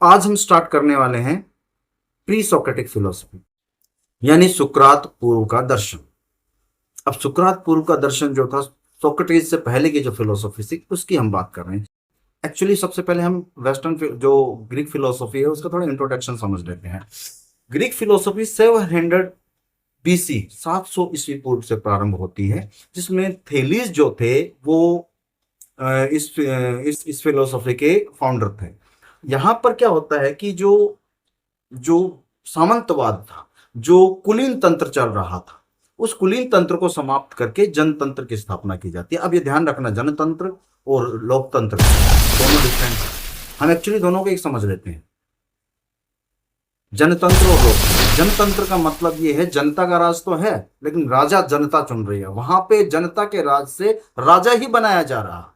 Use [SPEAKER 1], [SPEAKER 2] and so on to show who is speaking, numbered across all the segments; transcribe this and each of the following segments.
[SPEAKER 1] आज हम स्टार्ट करने वाले हैं प्री सोक्रेटिक फिलोसफी, यानी सुकरात पूर्व का दर्शन। अब सुकरात पूर्व का दर्शन जो था, सोक्रेटिस से पहले की जो फिलोसफी थी उसकी हम बात कर रहे हैं। एक्चुअली सबसे पहले हम वेस्टर्न जो ग्रीक फिलोसफी है उसका थोड़ा इंट्रोडक्शन समझ लेते हैं। ग्रीक फिलोसफी 700 बीसी 700 ईस्वी पूर्व से प्रारंभ होती है, जिसमें थेलीस जो थे वो इस फिलोसफी के फाउंडर थे। यहाँ पर क्या होता है कि जो जो सामंतवाद था, जो कुलीन तंत्र चल रहा था, उस कुलीन तंत्र को समाप्त करके जनतंत्र की स्थापना की जाती है। अब ये ध्यान रखना, जनतंत्र और लोकतंत्र दोनों डिफरेंट है। हम एक्चुअली दोनों को एक समझ लेते हैं, जनतंत्र और लोकतंत्र। जनतंत्र का मतलब ये है जनता का राज तो है, लेकिन राजा जनता चुन रही है। वहां पे जनता के राज से राजा ही बनाया जा रहा है,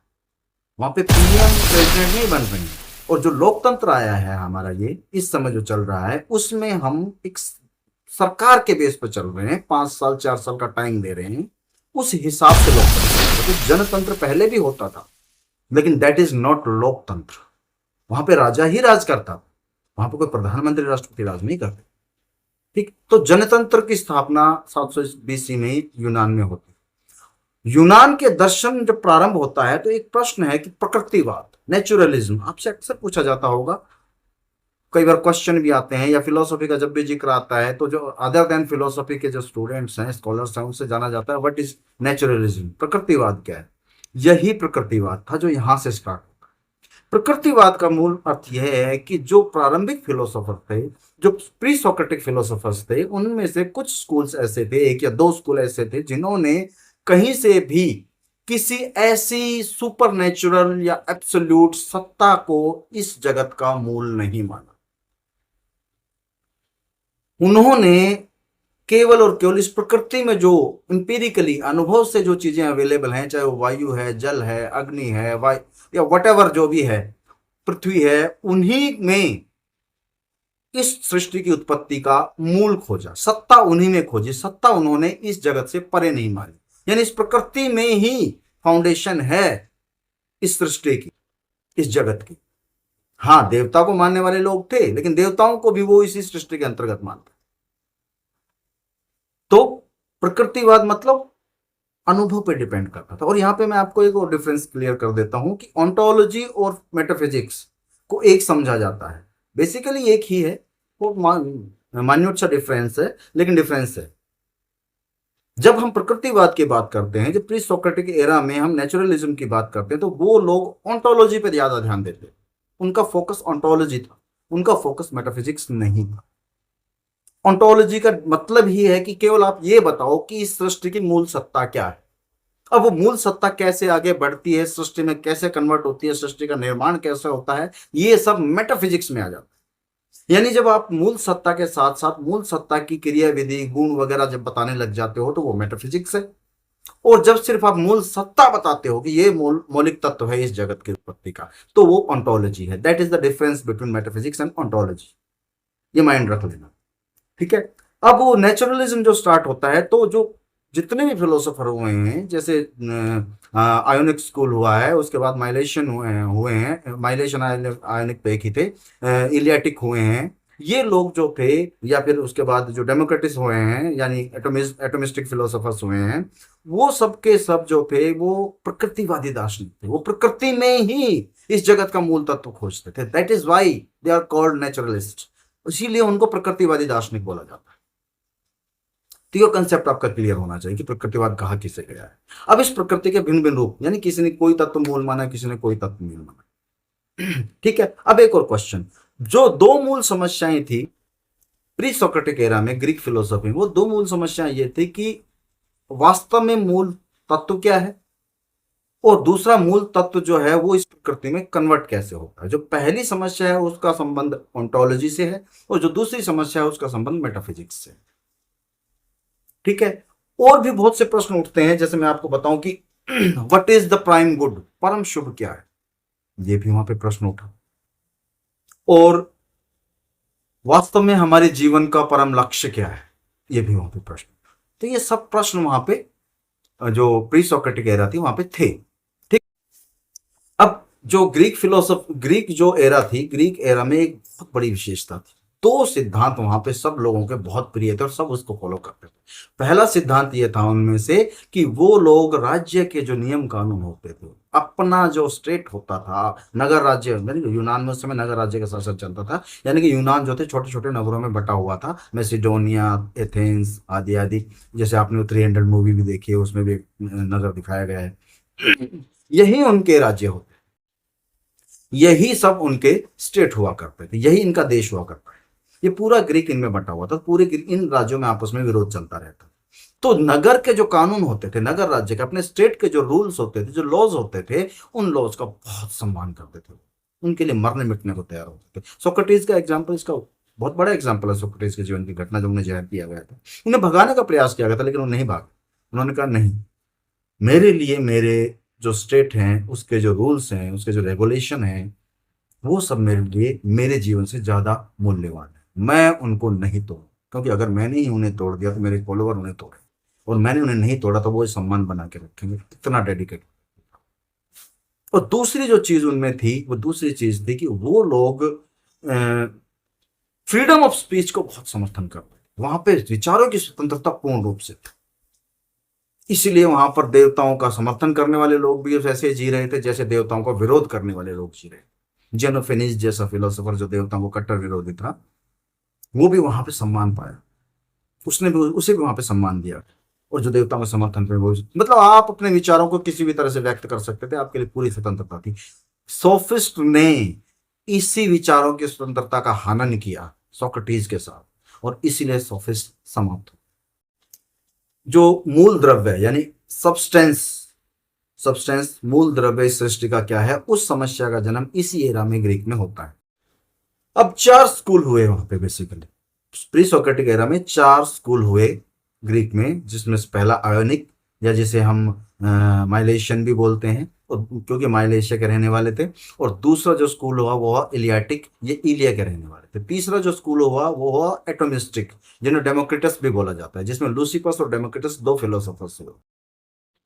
[SPEAKER 1] वहां पे पीएम प्रेसिडेंट नहीं बन रहे हैं। और जो लोकतंत्र आया है हमारा ये इस समय जो चल रहा है, उसमें हम एक सरकार के बेस पर चल रहे हैं, 5 साल 4 साल का टाइम दे रहे हैं। उस हिसाब से लोकतंत्र, तो जनतंत्र पहले भी होता था, लेकिन दैट इज नॉट लोकतंत्र। वहां पे राजा ही राज करता था, वहां पे कोई प्रधानमंत्री राष्ट्रपति राज नहीं करते। ठीक, तो जनतंत्र की स्थापना 700 बीसी में यूनान में होती है। यूनान के दर्शन जब प्रारंभ होता है तो एक प्रश्न है कि प्रकृतिवाद, नेचुरलिज्म, आपसे अक्सर पूछा जाता होगा, कई बार क्वेश्चन भी आते हैं, या फिलोसफी का जब भी जिक्र आता है तो जो अदर देन फिलोसफी के जो स्टूडेंट्स हैं, स्कॉलर्स हैं, उनसे जाना जाता है व्हाट इज नेचुरलिज्म, प्रकृतिवाद क्या है। यही प्रकृतिवाद था जो यहां से स्टार्ट होता है। प्रकृतिवाद का मूल अर्थ यह है कि जो प्रारंभिक फिलोसोफर थे, जो प्री सोक्रेटिक फिलोसोफर्स थे, उनमें से कुछ स्कूल्स ऐसे थे, एक या दो स्कूल ऐसे थे, जिन्होंने कहीं से भी किसी ऐसी सुपर नेचुरल या एब्सोल्यूट सत्ता को इस जगत का मूल नहीं माना। उन्होंने केवल और केवल इस प्रकृति में जो इंपीरिकली अनुभव से जो चीजें अवेलेबल हैं, चाहे वो वायु है, जल है, अग्नि है, वायु या वटेवर जो भी है, पृथ्वी है, उन्हीं में इस सृष्टि की उत्पत्ति का मूल खोजा, सत्ता उन्हीं में खोजी। सत्ता उन्होंने इस जगत से परे नहीं मारी, यानी इस प्रकृति में ही फाउंडेशन है इस सृष्टि की, इस जगत की। हाँ, देवता को मानने वाले लोग थे, लेकिन देवताओं को भी वो इसी सृष्टि के अंतर्गत मानते। तो प्रकृतिवाद मतलब अनुभव पे डिपेंड करता था। और यहां पे मैं आपको एक और डिफरेंस क्लियर कर देता हूं कि ऑन्टोलॉजी और मेटाफिजिक्स को एक समझा जाता है, बेसिकली एक ही है, वो मान्यूट सा डिफरेंस है, लेकिन डिफरेंस है। जब हम प्रकृतिवाद की बात करते हैं, जब प्री सोक्रेटिक एरा में हम नेचुरलिज्म की बात करते हैं, तो वो लोग ऑन्टोलॉजी पे ज्यादा ध्यान देते हैं, उनका फोकस ऑन्टोलॉजी था, उनका फोकस मेटाफिजिक्स नहीं था। ऑन्टोलॉजी का मतलब ही है कि केवल आप ये बताओ कि इस सृष्टि की मूल सत्ता क्या है। अब वो मूल सत्ता कैसे आगे बढ़ती है, सृष्टि में कैसे कन्वर्ट होती है, सृष्टि का निर्माण कैसे होता है, ये सब मेटाफिजिक्स में आ जाता है। यानी जब आप मूल सत्ता के साथ साथ मूल सत्ता की क्रिया विधि, गुण वगैरह जब बताने लग जाते हो तो वो मेटाफिजिक्स है। और जब सिर्फ आप मूल सत्ता बताते हो कि ये मौलिक तत्व है इस जगत की उत्पत्ति का, तो वो ऑन्टोलॉजी है। That is the difference between metaphysics and ontology, ये माइंड रख लेना। ठीक है, अब वो नेचुरलिज्म जो स्टार्ट होता है, तो जो जितने भी फिलोसोफर हुए हैं, जैसे आयोनिक स्कूल हुआ है, उसके बाद माइलेशन हुए हैं, माइलेशन आयोनिक पे एक ही थे, इलियाटिक हुए हैं, ये लोग जो थे, या फिर उसके बाद जो डेमोक्रेटिस हुए हैं, यानी एटोमिस्टिक फिलोसोफर्स हुए हैं, वो सब के सब जो थे वो प्रकृतिवादी दार्शनिक थे। वो प्रकृति में ही इस जगत का मूल तत्व खोजते थे। That is why they are called naturalist, इसीलिए उनको प्रकृतिवादी दार्शनिक बोला जाता है। तो ये कंसेप्ट आपका क्लियर होना चाहिए कि प्रकृतिवाद कहा किसे गया है। अब इस प्रकृति के भिन्न भिन्न रूप, यानी किसी ने कोई तत्व मूल माना, किसी ने कोई तत्व मूल माना। ठीक है, अब एक और क्वेश्चन, जो दो मूल समस्याएं थी प्री सोक्रेटिक एरा में ग्रीक फिलोसफी, वो दो मूल समस्याएं ये थी कि वास्तव में मूल तत्व क्या है, और दूसरा मूल तत्व जो है वो इस प्रकृति में कन्वर्ट कैसे होता है। जो पहली समस्या है उसका संबंध ऑन्टोलॉजी से है, और जो दूसरी समस्या है उसका संबंध मेटाफिजिक्स से। ठीक है, और भी बहुत से प्रश्न उठते हैं, जैसे मैं आपको बताऊं कि what is the prime good, परम शुभ क्या है, ये भी वहां पे प्रश्न उठा। और वास्तव में हमारे जीवन का परम लक्ष्य क्या है, ये भी वहां पे प्रश्न। तो ये सब प्रश्न वहां पे जो प्री सोक्रेटिक एरा थी वहां पे थे। ठीक, अब जो ग्रीक जो एरा थी, ग्रीक एरा में एक बहुत बड़ी विशेषता थी। दो सिद्धांत वहां पे सब लोगों के बहुत प्रिय थे और सब उसको फॉलो करते थे। पहला सिद्धांत ये था उनमें से कि वो लोग राज्य के जो नियम कानून होते थे, अपना जो स्टेट होता था, नगर राज्य, यानी यूनान में उस समय नगर राज्य का शासन चलता था, यानी कि यूनान जो थे छोटे छोटे नगरों में बटा हुआ था, मैसिडोनिया, एथेंस आदि आदि। जैसे आपने 300 मूवी भी देखी है, उसमें भी एक नगर दिखाया गया है। यही उनके राज्य होते, यही सब उनके स्टेट हुआ करते थे, यही इनका देश हुआ करता है। ये पूरा ग्रीक इनमें बटा हुआ था, पूरे इन राज्यों में आपस में विरोध चलता रहता। तो नगर के जो कानून होते थे, नगर राज्य के अपने स्टेट के जो रूल्स होते थे, जो लॉज होते थे, उन लॉज का बहुत सम्मान करते थे, उनके लिए मरने मिटने को तैयार होते थे। सोक्रेटिस का एग्जाम्पल, इसका बहुत बड़ा एग्जाम्पल है सोक्रेटिस के जीवन की घटना, जो उन्हें जहर किया गया था। उन्हें भगाने का प्रयास किया गया था, लेकिन वो नहीं भागे। उन्होंने कहा नहीं, मेरे लिए मेरे जो स्टेट हैं, उसके जो रूल्स हैं, उसके जो रेगुलेशन हैं, वो सब मेरे लिए मेरे जीवन से ज्यादा मूल्यवान है। मैं उनको नहीं तोड़, क्योंकि अगर मैंने ही उन्हें तोड़ दिया तो मेरे फॉलोअर उन्हें तोड़े, और मैंने उन्हें नहीं तोड़ा तो वो सम्मान बना के रखेंगे। इतना डेडिकेट। और दूसरी जो चीज उनमें थी, वो दूसरी चीज थी कि वो लोग फ्रीडम ऑफ स्पीच को बहुत समर्थन करते थे। वहां पे विचारों की स्वतंत्रता पूर्ण रूप से थी। इसीलिए वहां पर देवताओं का समर्थन करने वाले लोग भी वैसे जी रहे थे जैसे देवताओं का विरोध करने वाले लोग जी रहे थे। जेनोफेनिस जैसा फिलोसोफर, जो देवताओं को कट्टर विरोधी था, वो भी वहां पे सम्मान पाया। उसने भी, उसे भी वहां पे सम्मान दिया। और जो देवताओं के समर्थन पे, वो मतलब आप अपने विचारों को किसी भी तरह से व्यक्त कर सकते थे, आपके लिए पूरी स्वतंत्रता थी। सोफिस्ट ने इसी विचारों की स्वतंत्रता का हनन किया सोक्रेटिस के साथ, और इसीलिए सोफिस्ट समाप्त। जो मूल द्रव्य यानी सब्सटेंस, मूल द्रव्य इस सृष्टि का क्या है, उस समस्या का जन्म इसी एरा में ग्रीक में होता है। अब 4 स्कूल हुए वहां पे बेसिकली, प्री सोक्रेटिक एरा में 4 स्कूल हुए ग्रीक में, जिसमें से पहला आयोनिक, या जिसे हम माइलेशियन भी बोलते हैं, और क्योंकि माइलेशिया के रहने वाले थे। और दूसरा जो स्कूल हुआ वो हुआ इलियाटिक, ये इलिया के रहने वाले थे। तीसरा जो स्कूल हुआ वो हुआ एटोमिस्टिक, जिन्हें डेमोक्रिटस भी बोला जाता है, जिसमें लूसिपस और डेमोक्रिटस 2 फिलोसोफर्स हुए।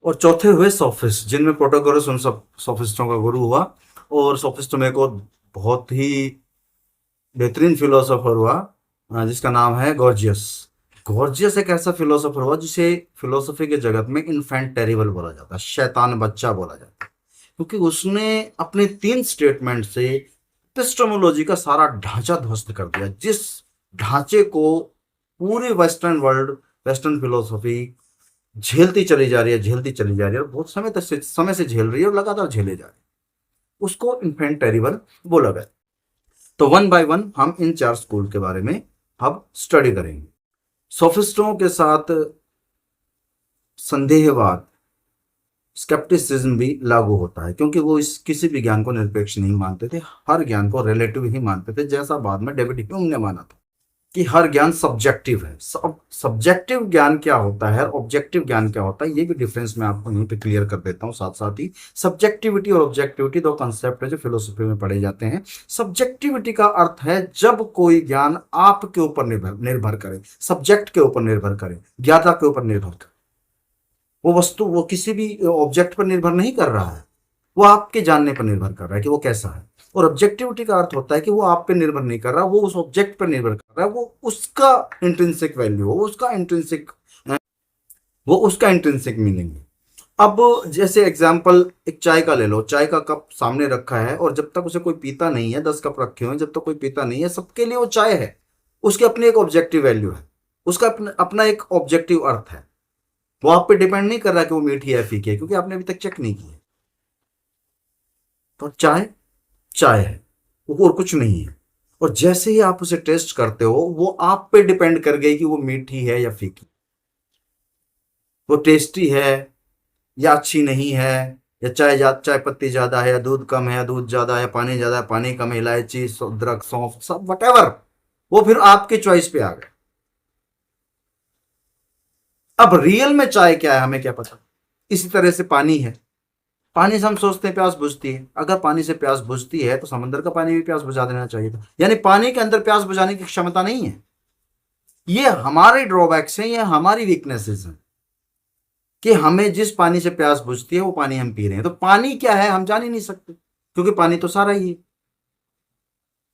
[SPEAKER 1] और चौथे हुए सोफिस्ट, जिनमें प्रोटोगोरस उन सब सोफिस्टों का गुरु हुआ। और सोफिस्टों में एक और बहुत ही बेहतरीन फिलोसोफर हुआ, जिसका नाम है गॉर्जियस। गॉर्जियस एक ऐसा फिलोसोफर हुआ जिसे फिलोसफी के जगत में इन्फेंट टेरिबल बोला जाता है, शैतान बच्चा बोला जाता है, क्योंकि उसने अपने 3 स्टेटमेंट से एपिस्टेमोलॉजी का सारा ढांचा ध्वस्त कर दिया, जिस ढांचे को पूरी वेस्टर्न वर्ल्ड, वेस्टर्न फिलोसफी झेलती चली जा रही है, झेलती चली जा रही है, और बहुत समय से झेल रही है, और लगातार झेले जा रही है, उसको इन्फेंट टेरिबल बोला गया। तो 1 बाय 1 हम इन 4 स्कूल के बारे में अब स्टडी करेंगे। सोफिस्टों के साथ संदेहवाद, स्केप्टिसिज्म भी लागू होता है, क्योंकि वो इस किसी भी ज्ञान को निरपेक्ष नहीं मानते थे, हर ज्ञान को रिलेटिव ही मानते थे, जैसा बाद में डेविड ह्यूम ने माना था कि हर ज्ञान सब्जेक्टिव है। सब्जेक्टिव ज्ञान क्या होता है, ऑब्जेक्टिव ज्ञान क्या होता है, ये भी डिफरेंस मैं आपको यहीं पे क्लियर कर देता हूँ साथ साथ ही। सब्जेक्टिविटी और ऑब्जेक्टिविटी 2 कंसेप्ट है जो फिलोसफी में पढ़े जाते हैं। सब्जेक्टिविटी का अर्थ है जब कोई ज्ञान आपके ऊपर निर्भर करे, सब्जेक्ट के ऊपर निर्भर करे, ज्ञाता के ऊपर निर्भर करे। वो वस्तु, वो किसी भी ऑब्जेक्ट पर निर्भर नहीं कर रहा है, वो आपके जानने पर निर्भर कर रहा है कि वो कैसा है। और ऑब्जेक्टिविटी का अर्थ होता है कि वो आप पे निर्भर नहीं कर रहा, वो उस ऑब्जेक्ट पर निर्भर कर रहा है, वो उसका इंट्रिंसिक वैल्यू, वो उसका इंट्रिंसिक मीनिंग है। अब जैसे एग्जांपल एक चाय का ले लो, चाय का कप सामने रखा है, और जब तक उसे कोई पीता नहीं है, 10 कप रखे हुए हैं, जब तक कोई पीता नहीं है, सबके लिए वो चाय है, उसकी अपनी एक ऑब्जेक्टिव वैल्यू है, उसका अपना एक ऑब्जेक्टिव अर्थ है। वो आप पे डिपेंड नहीं कर रहा कि वो मीठी है फीकी है, क्योंकि आपने अभी तक चेक नहीं किया। तो चाय चाय है, वो और कुछ नहीं है। और जैसे ही आप उसे टेस्ट करते हो, वो आप पे डिपेंड कर गई कि वो मीठी है या फीकी, वो टेस्टी है या अच्छी नहीं है, या चाय पत्ती ज्यादा है या दूध कम है, या दूध ज्यादा है, पानी ज्यादा है, पानी कम है, इलायची, अदरक, सौंफ, सब वटेवर, वो फिर आपके चॉइस पे आ गए। अब रियल में चाय क्या है हमें क्या पता। इसी तरह से पानी है, पानी से हम सोचते हैं प्यास बुझती है, अगर पानी से प्यास बुझती है तो समंदर का पानी भी प्यास बुझा देना चाहिए था, यानी पानी के अंदर प्यास बुझाने की क्षमता नहीं है। ये हमारे ड्रॉबैक्स हैं, ये हमारी वीकनेसेस हैं कि हमें जिस पानी से प्यास बुझती है वो पानी हम पी रहे हैं। तो पानी क्या है हम जान ही नहीं सकते। क्योंकि पानी तो सारा ही है।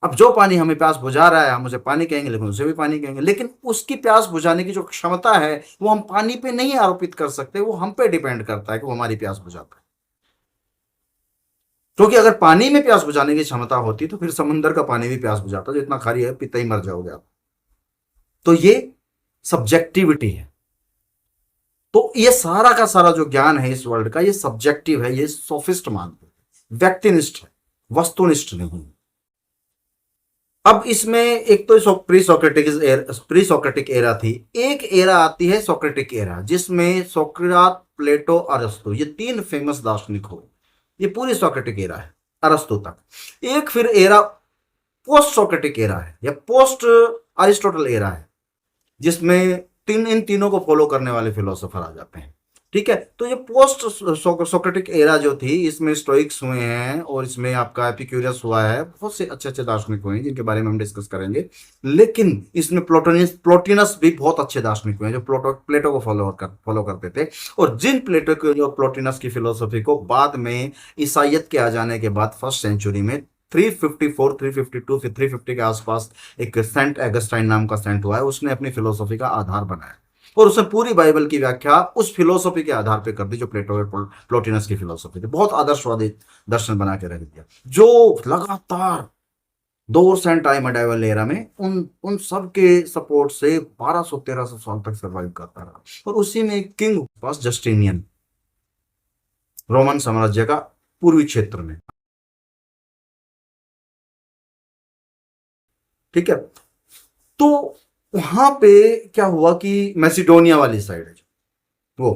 [SPEAKER 1] अब जो पानी हमें प्यास बुझा रहा है हम उसे पानी कहेंगे, लेकिन उसे भी पानी कहेंगे, लेकिन उसकी प्यास बुझाने की जो क्षमता है वो हम पानी पे नहीं आरोपित कर सकते, वो हम पे डिपेंड करता है कि वो हमारी प्यास बुझाता है। क्योंकि अगर पानी में प्यास बुझाने की क्षमता होती तो फिर समंदर का पानी भी प्यास बुझाता, जो इतना खारी है पीते ही मर जाओगे आप। तो ये सब्जेक्टिविटी है। तो ये सारा का सारा जो ज्ञान है इस वर्ल्ड का, ये सब्जेक्टिव है, ये सोफिस्ट मानते हैं, व्यक्तिनिष्ठ है, वस्तुनिष्ठ नहीं। अब इसमें एक तो प्री सोक्रेटिक एरा थी, एक एरा आती है सोक्रेटिक एरा, जिसमें सोक्रात, प्लेटो, अरस्तु, ये तीन फेमस दार्शनिक हो। ये पूरी सोक्रेटिक एरा है अरस्तु तक। एक फिर एरा पोस्ट सोक्रेटिक एरा है या पोस्ट अरिस्टोटल एरा है, जिसमें इन तीनों को फॉलो करने वाले फिलोसोफर आ जाते हैं। ठीक है, तो ये पोस्ट सोक्रेटिक एरा जो थी, इसमें स्टोइक्स हुए हैं और इसमें आपका एपिक्यूरियस हुआ है, बहुत से अच्छे अच्छे दार्शनिक हुए हैं जिनके बारे में हम डिस्कस करेंगे। लेकिन इसमें प्लोटिनस भी बहुत अच्छे दार्शनिक हुए हैं जो प्लेटो को फॉलो करते थे। और जिन प्लेटो के जो प्लोटिनस की फिलोसफी को बाद में ईसाइयत के आ जाने के बाद फर्स्ट सेंचुरी में 354, 352 फिर 350 के आसपास एक सेंट एगस्टाइन नाम का सेंट हुआ है, उसने अपनी फिलोसफी का आधार बनाया और उसने पूरी बाइबल की व्याख्या उस फिलोसफी के आधार पे कर दी जो प्लेटो और प्लोटिनस की फिलोसफी थी। बहुत आदर्शवादी दर्शन बना के रख दिया, जो लगातार 2 सेंट आए मेडाइवल एरा में, उन सब के सपोर्ट से 1200-1300 साल तक सर्वाइव करता रहा। और उसी में किंग पास जस्टिनियन, रोमन साम्राज्य का पूर्वी क्षेत्र में। ठीक है, तो वहां पे क्या हुआ कि मैसिडोनिया वाली साइड है वो,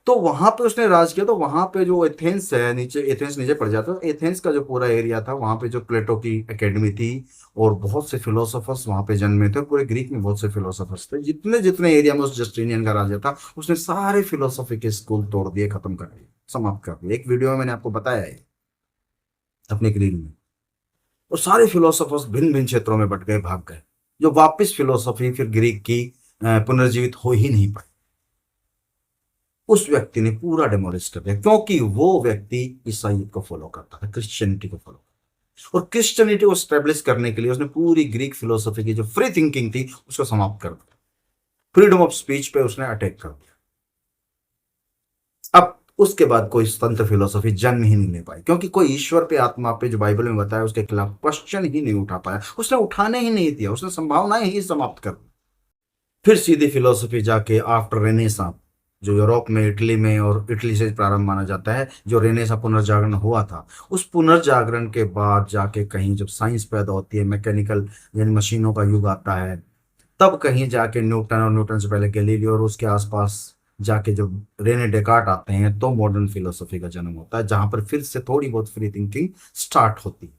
[SPEAKER 1] तो वहां पे उसने राज किया। तो वहां पे जो एथेंस है, नीचे एथेंस नीचे पड़ जाता है, एथेंस का जो पूरा एरिया था, वहां पे जो प्लेटो की एकेडमी थी और बहुत से फिलोसोफर्स वहां पे जन्मे थे। पूरे ग्रीक में बहुत से फिलोसोफर्स थे, जितने जितने एरिया में उस जस्टिनियन का राज्य था, उसने सारे फिलोसफी के स्कूल तोड़ दिए, खत्म कर दिए, समाप्त कर दिए। एक वीडियो में मैंने आपको बताया है अपने रील में। और सारे फिलोसोफर्स भिन्न भिन्न क्षेत्रों में बट गए, भाग गए, जो वापस फिलोसफी फिर ग्रीक की पुनर्जीवित हो ही नहीं पाई। उस व्यक्ति ने पूरा डेमोलिश कर दिया, क्योंकि वो व्यक्ति ईसाइयत को फॉलो करता था, क्रिश्चियनिटी को फॉलो करता था। और क्रिश्चियनिटी को स्टेब्लिश करने के लिए उसने पूरी ग्रीक फिलोसफी की जो फ्री थिंकिंग थी उसको समाप्त कर दिया, फ्रीडम ऑफ स्पीच पे उसने अटैक कर दिया। अब उसके बाद कोई स्वतंत्र फिलोसफी जन्म ही नहीं ले पाई, क्योंकि कोई ईश्वर पे, आत्मा पे जो बाइबल में बताया उसके खिलाफ क्वेश्चन ही नहीं उठा पाया, उसने उठाने ही नहीं दिया, उसने संभावनाएं ही समाप्त कर दी। फिर सीधी फिलोसफी जाके आफ्टर रेनेसां, जो यूरोप में, इटली में, और इटली से प्रारंभ माना जाता है, जो रेनेसां पुनर्जागरण हुआ था, उस पुनर्जागरण के बाद जाके कहीं जब साइंस पैदा होती है, मैकेनिकल यानी मशीनों का युग आता है, तब कहीं जाके न्यूटन और न्यूटन से पहले गैलीलियो और उसके आसपास जाके जब रेने डेकार्ट आते हैं, तो मॉडर्न फिलोसफी का जन्म होता है, जहां पर फिर से थोड़ी बहुत फ्री थिंकिंग स्टार्ट होती है।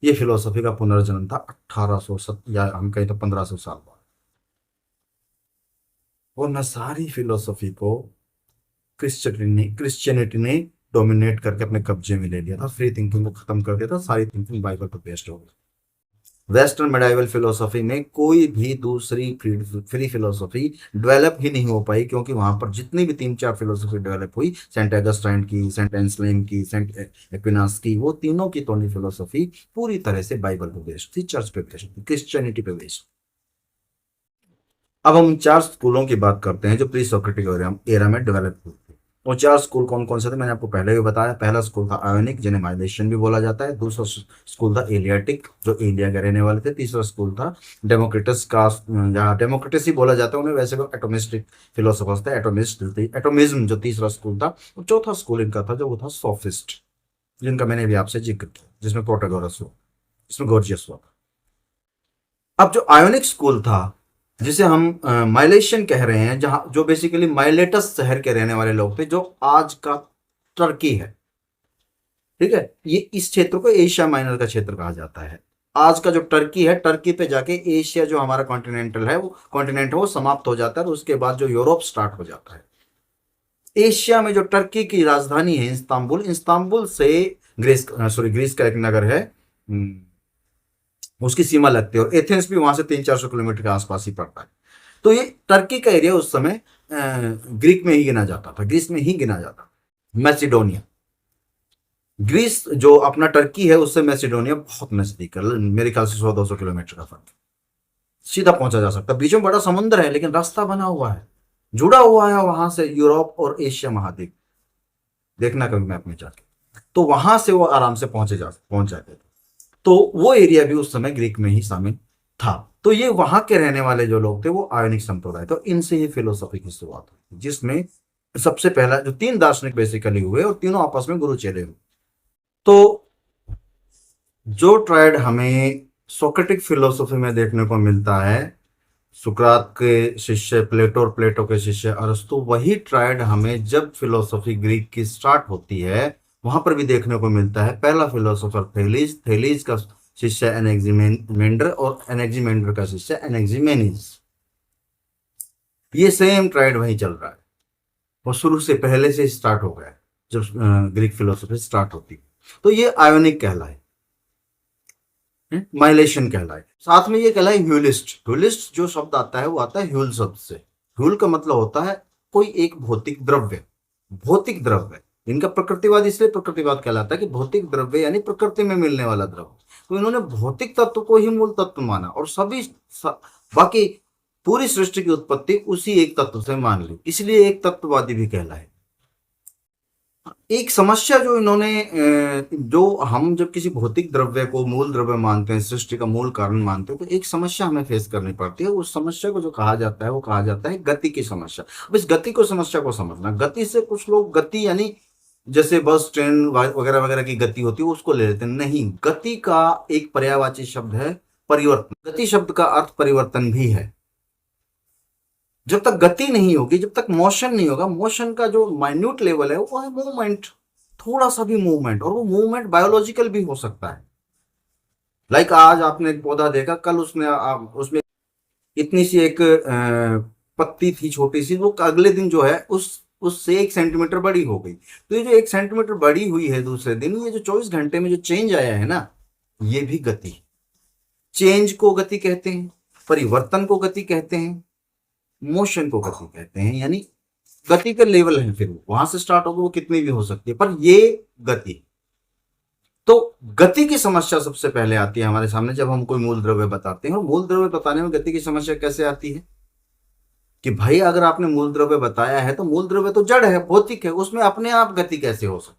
[SPEAKER 1] ये फिलोसफी का पुनर्जन्म था 1800 या हम कहें तो 1500 साल बाद। और न सारी फिलोसफी को क्रिश्चियनिटी ने डोमिनेट करके अपने कब्जे में ले लिया था, फ्री थिंकिंग को खत्म कर दिया था, सारी थिंकिंग बाइबल पर बेस्ड हो गई। वेस्टर्न मेडाइवल फिलोसफी में कोई भी दूसरी फ्री फिलोसफी डेवलप ही नहीं हो पाई, क्योंकि वहां पर जितनी भी 3-4 फिलोसफी डेवलप हुई, सेंट एगस्टाइन की, सेंट एंसलेम की, सेंट एक्विनास की, वो तीनों की तोनी फिलोसफी पूरी तरह से बाइबल पे बेस्ड थी, चर्च पे बेस्ड थी, क्रिश्चियनिटी पे बेस्ड। अब हम 4 स्कूलों की बात करते हैं जो प्री सोक्रेटिक एरा में डेवलप हुए थे। वो 4 स्कूल कौन कौन से थे मैंने आपको पहले भी बताया। पहला स्कूल था आयोनिक, जिन्हें माइलेशन भी बोला जाता है। दूसरा स्कूल था एलियाटिक, जो एलिया के रहने वाले थे। तीसरा स्कूल था डेमोक्रिटस का, या डेमोक्रिटस ही बोला जाता है उन्हें, वैसे वो एटोमिस्टिक फिलोसफर्स थे, एटोमिज्म जो तीसरा स्कूल था। और चौथा स्कूल इनका था जो वो था सोफिस्ट, जिनका मैंने भी आपसे जिक्र किया, जिसमें प्रोटागोरस हुआ, जिसमें गोर्जियस हुआ। अब जो आयोनिक स्कूल था, जिसे हम माइलेशियन कह रहे हैं, जहां जो बेसिकली माइलेटस शहर के रहने वाले लोग थे, जो आज का टर्की है। ठीक है, ये इस क्षेत्र को एशिया माइनर का क्षेत्र कहा जाता है। आज का जो टर्की है, टर्की पे जाके एशिया जो हमारा कॉन्टिनेंटल है, वो कॉन्टिनेंट है, वो समाप्त हो जाता है, और उसके बाद जो यूरोप स्टार्ट हो जाता है। एशिया में जो टर्की की राजधानी है इस्तांबुल, इस्तांबुल से ग्रीस का एक नगर है, उसकी सीमा लगती है, और एथेंस भी वहां से 300-400 किलोमीटर के आसपास ही पड़ता है। तो ये टर्की का एरिया उस समय ग्रीक में ही गिना जाता था, ग्रीस में ही गिना जाता था, मैसिडोनिया। ग्रीस जो अपना टर्की है उससे मैसिडोनिया बहुत नजदीक है, मेरे ख्याल से 100-200 किलोमीटर का फर्क, सीधा पहुंचा जा सकता है। बीच में बड़ा समुद्र है लेकिन रास्ता बना हुआ है, जुड़ा हुआ है वहां से यूरोप और एशिया महाद्वीप, देखना कभी मैप में जाके, तो वहां से वो आराम से पहुंच जाते थे। तो वो एरिया भी उस समय ग्रीक में ही शामिल था। तो ये वहां के रहने वाले जो लोग थे वो आयोनिक संप्रदाय, तो इनसे ये फिलोसफी की शुरुआत हुई, जिसमें सबसे पहला जो 3 दार्शनिक बेसिकली हुए और तीनों आपस में गुरु चेले हुए। तो जो ट्रायड हमें सोक्रेटिक फिलोसफी में देखने को मिलता है, सुकरात के शिष्य प्लेटो और प्लेटो के शिष्य अरस्तु, वही ट्रायड हमें जब फिलोसफी ग्रीक की स्टार्ट होती है वहां पर भी देखने को मिलता है। पहला फिलोसोफर थेलीज, थेलीज का शिष्य एनेक्सिमेंडर और एनेक्सिमेंडर का शिष्य एनेक्सिमेनीज, ये सेम ट्रायड वहीं चल रहा है, वो शुरू से पहले से स्टार्ट हो गया है जब ग्रीक फिलोसफी स्टार्ट होती है। तो ये आयोनिक कहलाए, माइलेशन कहलाए, साथ में ये कहलाए ह्यूलिस्ट। ह्यूलिस्ट जो शब्द आता है वो आता है ह्यूल शब्द से। ह्यूल का मतलब होता है कोई एक भौतिक द्रव्य, भौतिक द्रव्य, इनका प्रकृतिवाद इसलिए प्रकृतिवाद कहलाता है कि भौतिक द्रव्य यानी प्रकृति में मिलने वाला द्रव्य। तो इन्होंने भौतिक तत्व को ही मूल तत्व माना और बाकी पूरी सृष्टि की उत्पत्ति उसी एक तत्व से मान ली, इसलिए एक तत्ववादी भी कहलाए। एक समस्या जो इन्होंने जो हम जब किसी भौतिक द्रव्य को मूल द्रव्य मानते हैं, सृष्टि का मूल कारण मानते हैं, तो एक समस्या हमें फेस करनी पड़ती है। उस समस्या को जो कहा जाता है वो कहा जाता है गति की समस्या। अब इस गति को समस्या को समझना, गति से कुछ लोग गति यानी जैसे बस ट्रेन वगैरह वगैरह की गति होती है उसको ले लेते हैं, नहीं, गति का एक पर्यायवाची शब्द है परिवर्तन। गति शब्द का अर्थ परिवर्तन भी है। जब तक गति नहीं होगी, जब तक मोशन नहीं होगा, मोशन का जो माइन्यूट लेवल है वो है मूवमेंट, थोड़ा सा भी मूवमेंट, और वो मूवमेंट बायोलॉजिकल भी हो सकता है। लाइक आज आपने एक पौधा देखा, कल उसमें इतनी सी एक पत्ती थी छोटी सी, वो अगले दिन जो है उससे 1 सेंटीमीटर बड़ी हो गई। तो ये जो 1 सेंटीमीटर बड़ी हुई है दूसरे दिन, ये जो 24 घंटे में जो चेंज आया है ना, ये भी गति, चेंज को गति कहते हैं, परिवर्तन को गति कहते हैं, मोशन को गति कहते हैं। यानी गति का लेवल है, फिर वहां से स्टार्ट होगा, वो कितनी भी हो सकती है, पर ये गति। तो गति की समस्या सबसे पहले आती है हमारे सामने जब हम कोई मूल द्रव्य बताते हैं। और मूल द्रव्य बताने में गति की समस्या कैसे आती है कि भाई अगर आपने मूल द्रव्य बताया है तो मूल द्रव्य तो जड़ है, भौतिक है, उसमें अपने आप गति कैसे हो सकती?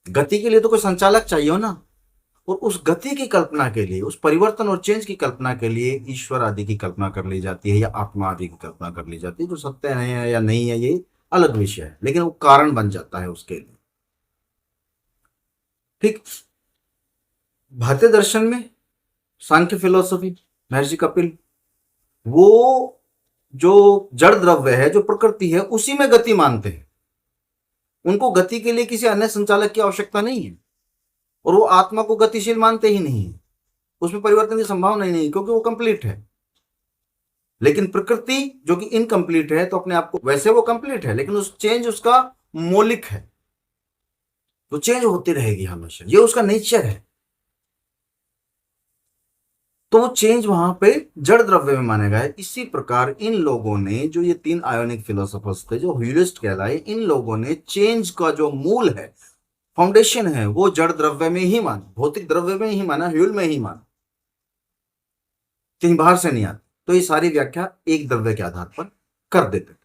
[SPEAKER 1] गति के लिए तो कोई संचालक चाहिए हो ना। और उस गति की कल्पना के लिए, उस परिवर्तन और चेंज की कल्पना के लिए ईश्वर आदि की कल्पना कर ली जाती है या आत्मा आदि की कल्पना कर ली जाती है। जो सत्य है या नहीं है ये अलग विषय है, लेकिन वो कारण बन जाता है उसके लिए। ठीक, भारतीय दर्शन में सांख्य फिलोसफी, महर्षि कपिल, वो जो जड़ द्रव्य है, जो प्रकृति है, उसी में गति मानते हैं। उनको गति के लिए किसी अन्य संचालक की आवश्यकता नहीं है, और वो आत्मा को गतिशील मानते ही नहीं है, उसमें परिवर्तन की संभावना ही नहीं, क्योंकि वो कंप्लीट है। लेकिन प्रकृति जो कि इनकम्प्लीट है, तो अपने आप को, वैसे वो कंप्लीट है लेकिन उस चेंज उसका मौलिक है, तो चेंज होती रहेगी हमेशा, ये उसका नेचर है। तो वो चेंज वहां पे जड़ द्रव्य में माना गया है। इसी प्रकार इन लोगों ने, जो ये 3 आयोनिक फिलोसोफर्स थे जो ह्यूलिस्ट कहलाए, इन लोगों ने चेंज का जो मूल है, फाउंडेशन है, वो जड़ द्रव्य में ही माना, भौतिक द्रव्य में ही माना, ह्यूल में ही माना, कहीं बाहर से नहीं आती। तो ये सारी व्याख्या एक द्रव्य के आधार पर कर देते थे।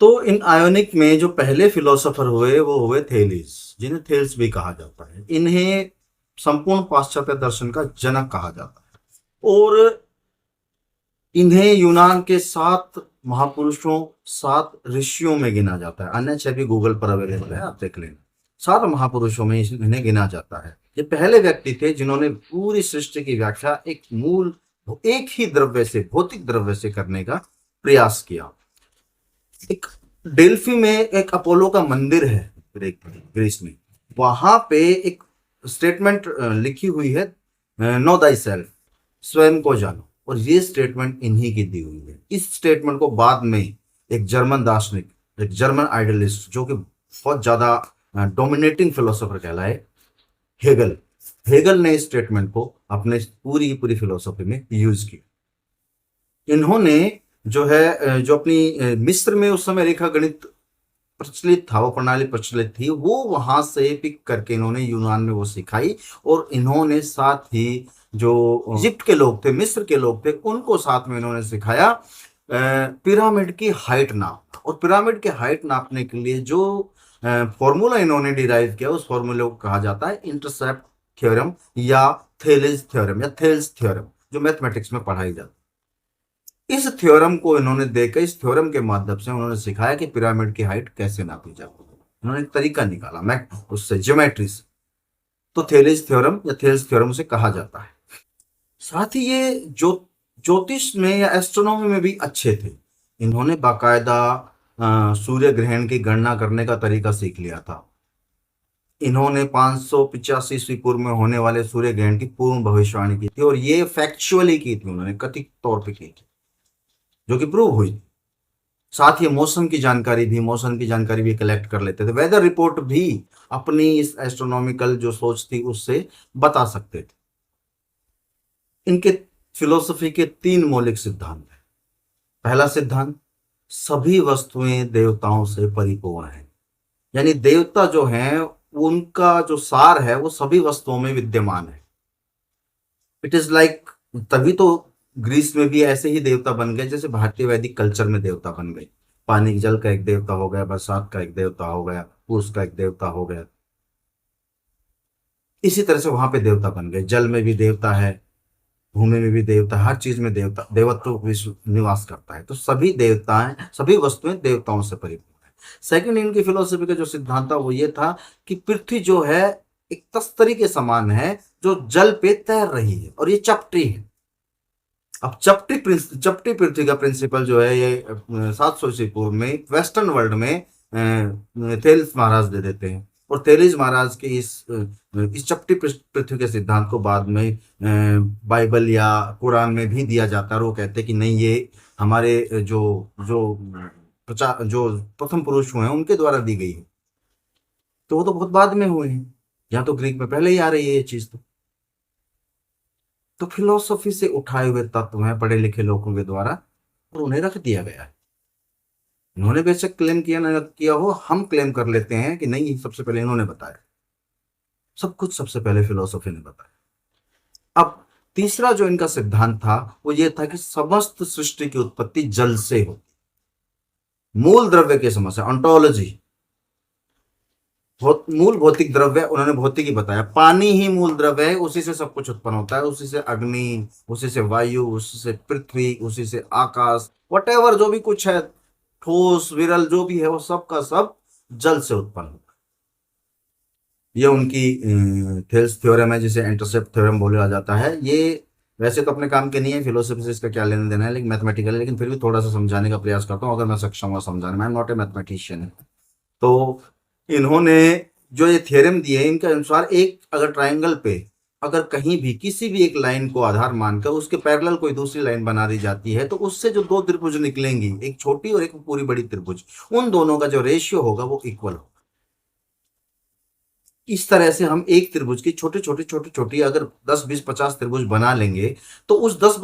[SPEAKER 1] तो इन आयोनिक में जो पहले फिलोसोफर हुए वो हुए थेलीज, जिन्हें थेल्स भी कहा जाता है। इन्हें संपूर्ण पाश्चात्य दर्शन का जनक कहा जाता है, और इन्हें यूनान के 7 महापुरुषों, 7 ऋषियों में गिना जाता है। अन्य छवि गूगल पर अवेलेबल है, आप देख लेना। 7 महापुरुषों में इन्हें गिना जाता है। ये पहले व्यक्ति थे जिन्होंने पूरी सृष्टि की व्याख्या एक मूल, एक ही द्रव्य से, भौतिक द्रव्य से करने का प्रयास किया। एक डेल्फी में एक अपोलो का मंदिर है ग्रीस में, वहां पे एक स्टेटमेंट लिखी हुई है, नो दाई सेल्फ, स्वयं को जानो, और ये स्टेटमेंट इन्हीं की दी हुई है। इस स्टेटमेंट को बाद में एक जर्मन दार्शनिक, एक जर्मन आइडियलिस्ट, जो कि बहुत ज्यादा डोमिनेटिंग फिलोसोफर कहलाए, हेगल, हेगल ने इस स्टेटमेंट को अपने पूरी फिलोसफी में यूज किया। इन्होंने जो है, जो अपनी मिस्र में उस समय रेखा गणित प्रचलित था, वो प्रणाली प्रचलित थी, वो वहां से पिक करके इन्होंने यूनान में वो सिखाई। और इन्होंने साथ ही जो इजिप्ट के लोग थे, मिस्र के लोग थे, उनको साथ में इन्होंने सिखाया पिरामिड की हाइट नाप। और पिरामिड की हाइट नापने के लिए जो फॉर्मूला इन्होंने डिराइव किया, उस फॉर्मूले को कहा जाता है इंटरसेप्ट थ्योरम या थेलिस थ्योरम या थेल्स थ्योरम, जो मैथमेटिक्स में पढ़ाई जाती है। इस थ्योरम को इन्होंने देखकर, इस थ्योरम के माध्यम से उन्होंने सिखाया कि पिरामिड की हाइट कैसे नापी जाती है। उन्होंने एक तरीका निकाला मैं उससे, ज्योमेट्री से। तो थेलिस थ्योरम या थेल्स थ्योरम से कहा जाता है। साथ ही ये जो ज्योतिष में या एस्ट्रोनॉमी में भी अच्छे थे। इन्होंने बाकायदा सूर्य ग्रहण की गणना करने का तरीका सीख लिया था। इन्होंने 585 ईस्वी पूर्व में होने वाले सूर्य ग्रहण की पूर्ण भविष्यवाणी की थी, और ये फैक्चुअली की थी, उन्होंने कथित तौर पे की थी, जो कि प्रूव हुई। साथ ही मौसम की जानकारी भी कलेक्ट कर लेते थे। वेदर रिपोर्ट भी अपनी इस एस्ट्रोनॉमिकल जो सोच थी उससे बता सकते थे। इनके फिलोसफी के 3 मौलिक सिद्धांत हैं। पहला सिद्धांत, सभी वस्तुएं देवताओं से परिपूर्ण हैं। यानी देवता जो हैं, उनका जो सार है वो सभी वस्तुओं में विद्यमान है। इट इज लाइक, तभी तो ग्रीस में भी ऐसे ही देवता बन गए जैसे भारतीय वैदिक कल्चर में देवता बन गए। पानी जल का एक देवता हो गया, बरसात का एक देवता हो गया, पुरुष का एक देवता हो गया। इसी तरह से वहां पे देवता बन गए। जल में भी देवता है, भूमि में भी देवता, हर चीज में देवता, देवत्व निवास करता है। तो सभी देवताएं, सभी वस्तुएं देवताओं से परिपूर्ण है। सेकंड, इनकी फिलोसफी का जो सिद्धांत था वो ये था कि पृथ्वी जो है एक तस्तरी के समान है जो जल पे तैर रही है, और ये चपटी है। अब चपटी पृथ्वी का प्रिंसिपल जो है ये 700 ईस्वी पूर्व में वेस्टर्न वर्ल्ड में थेल्स महाराज दे देते हैं। और थेलीस महाराज के इस चपटी पृथ्वी के सिद्धांत को बाद में बाइबल या कुरान में भी दिया जाता है। और वो कहते हैं कि नहीं, ये हमारे जो जो प्रचार, जो प्रथम पुरुष हुए हैं उनके द्वारा दी गई है। तो वो तो बहुत बाद में हुए हैं, यहाँ तो ग्रीक में पहले ही आ रही है ये चीज। तो फिलोसफी से उठाए हुए तत्व हैं पढ़े लिखे लोगों के द्वारा, और उन्हें रख दिया गया है। इन्होंने बेशक क्लेम किया ना किया हो, हम क्लेम कर लेते हैं कि नहीं, सबसे पहले इन्होंने बताया। सब कुछ सबसे पहले फिलोसफी ने बताया। अब तीसरा जो इनका सिद्धांत था वो ये था कि समस्त सृष्टि की उत्पत्ति जल से हो। मूल द्रव्य की समस्या, ऑन्टोलॉजी, मूल भौतिक द्रव्य, उन्होंने भौतिकी बताया। पानी ही मूल द्रव्य है, उसी से सब कुछ उत्पन्न होता है। उसी से अग्नि, उसी से वायु, उसी से पृथ्वी, उसी से आकाश, वटेवर जो भी कुछ है, ठोस विरल जो भी है, वो सब का सब जल से उत्पन्न होता है। ये उनकी थेल्स थ्योरम है, जिसे इंटरसेप्ट थ्योरम बोला जाता है। ये वैसे तो अपने काम के नहीं है, फिलोसफी से इसका क्या लेना देना है, लेकिन मैथमेटिकल है। लेकिन फिर भी थोड़ा सा समझाने का प्रयास करता हूँ, अगर मैं सक्षम हुआ समझाने में। I am not a mathematician. तो इन्होंने जो ये थ्योरम दिए, इनके अनुसार एक अगर ट्रायंगल पे अगर कहीं भी किसी भी एक लाइन को आधार मानकर उसके पैरेलल कोई दूसरी लाइन बना दी जाती है, तो उससे जो 2 त्रिभुज निकलेंगी, एक छोटी और एक पूरी बड़ी त्रिभुज, उन दोनों का जो रेशियो होगा वो इक्वल होगा। इस तरह से हम एक त्रिभुज की छोटी अगर 10 20 50 त्रिभुज बना लेंगे, तो उस 10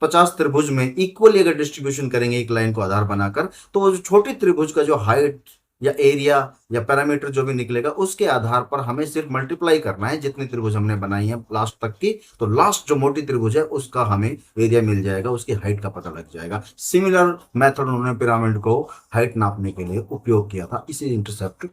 [SPEAKER 1] 50 त्रिभुज में इक्वली अगर डिस्ट्रीब्यूशन करेंगे एक लाइन को आधार बनाकर, तो वो जो छोटी त्रिभुज का जो हाइट या एरिया या पैरामीटर जो भी निकलेगा, उसके आधार पर हमें सिर्फ मल्टीप्लाई करना है जितनी त्रिभुज हमने बनाई है लास्ट तक की। तो लास्ट जो मोटी त्रिभुज है उसका हमें एरिया मिल जाएगा, उसकी हाइट का पता लग जाएगा। सिमिलर मेथड उन्होंने पिरामिड को हाइट नापने के लिए उपयोग किया था, इसी इंटरसेप्ट